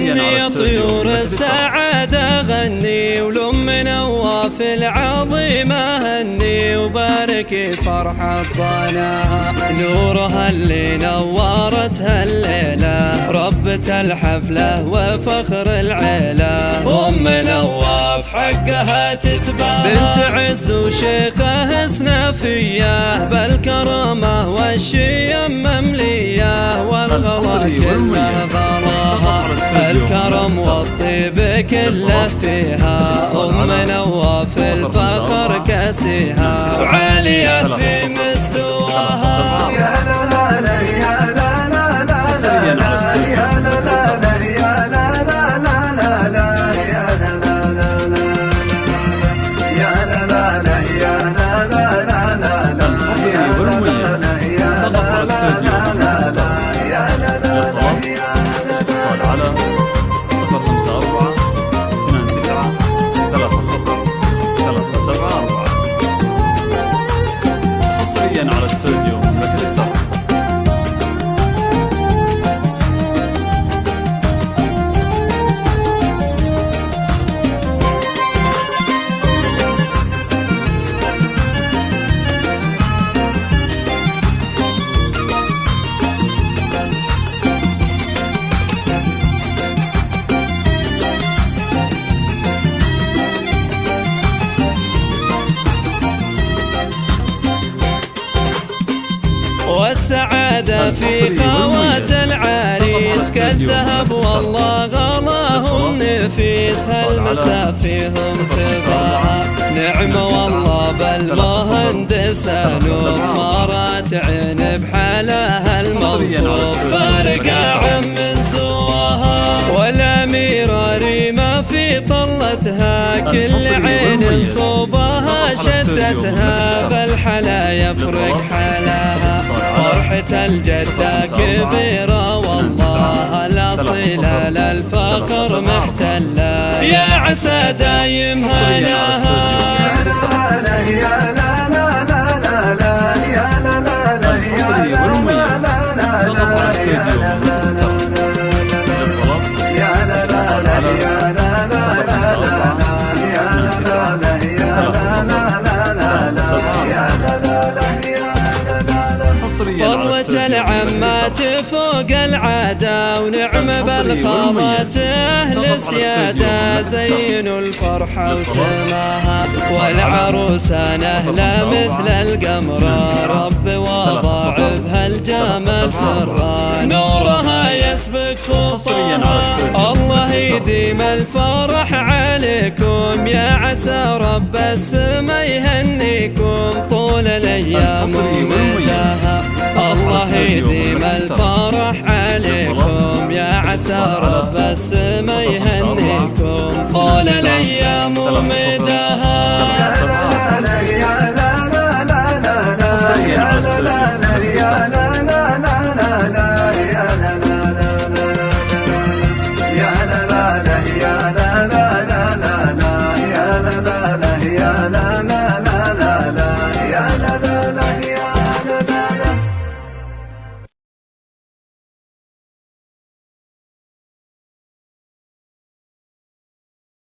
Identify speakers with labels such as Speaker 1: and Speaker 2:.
Speaker 1: غني طيور السعادة غني، ولم نواف العظيمة هني، وباركي فرحة ضناها نورها اللي نورتها الليلة، ربة الحفلة وفخر العيلة. أم نواف حقها تتباهى، بنت عز وشيخة سنافية، بالكرامة والشيم مملية، والغلا كله غلاها، الكرم والطيب كله فيها. أم نواف الفخر كاسيها، عالية في مستواها. يا لا لا لا يا لا لا لا يا لا لا لا يا لا لا لا يا لا لا لا يا لا لا لا يا لا لا لا يا لا لا لا
Speaker 2: الحصري والمميز ضغط الاستوديو اتصال على 054 29 30 374 حصريا على استوديو مملكة الدرب.
Speaker 1: والسعادة في خوات العريس كالذهب والله غلاهم نفيس، هالمسا فيهم تباهى نعمة والله بالمهندس ألوف، مرات عين بحالها الموصوف فارقة عن من سواها، والأميرة ريمة في طلتها كل عين صوبها شدتها، بالحلا يفرق حالها فرحة الجدة كبيرة والله الأصيلة للفخر محتلة، يا عسى دايم هناها. يا لا لا يا لا لا لا لا يا لا لا لا
Speaker 2: الحصري والمميز ضغط على استوديو
Speaker 1: يا لا لا لا يا لا لا طرت العمات فوق العادة، ونعم بالخالات أهل سيادة، زينوا الفرحة وسماها، والعروسة نهلة مثل القمرة، رب وضع بها الجمال سرا، نورها يسبق خطاها، الله يديم الفرح عليكم، يا عسى رب السما يهنيكم طول الأيام ومداها، الله يديم الفرح عليكم، يا عسى رب السما يهنيكم طول الأيام ومداها. يا لا لا يا لا لا لا لا يا لا لا يا لا لا لا يا لا لا يا لا لا يا لا لا لا يا لا لا يا لا لا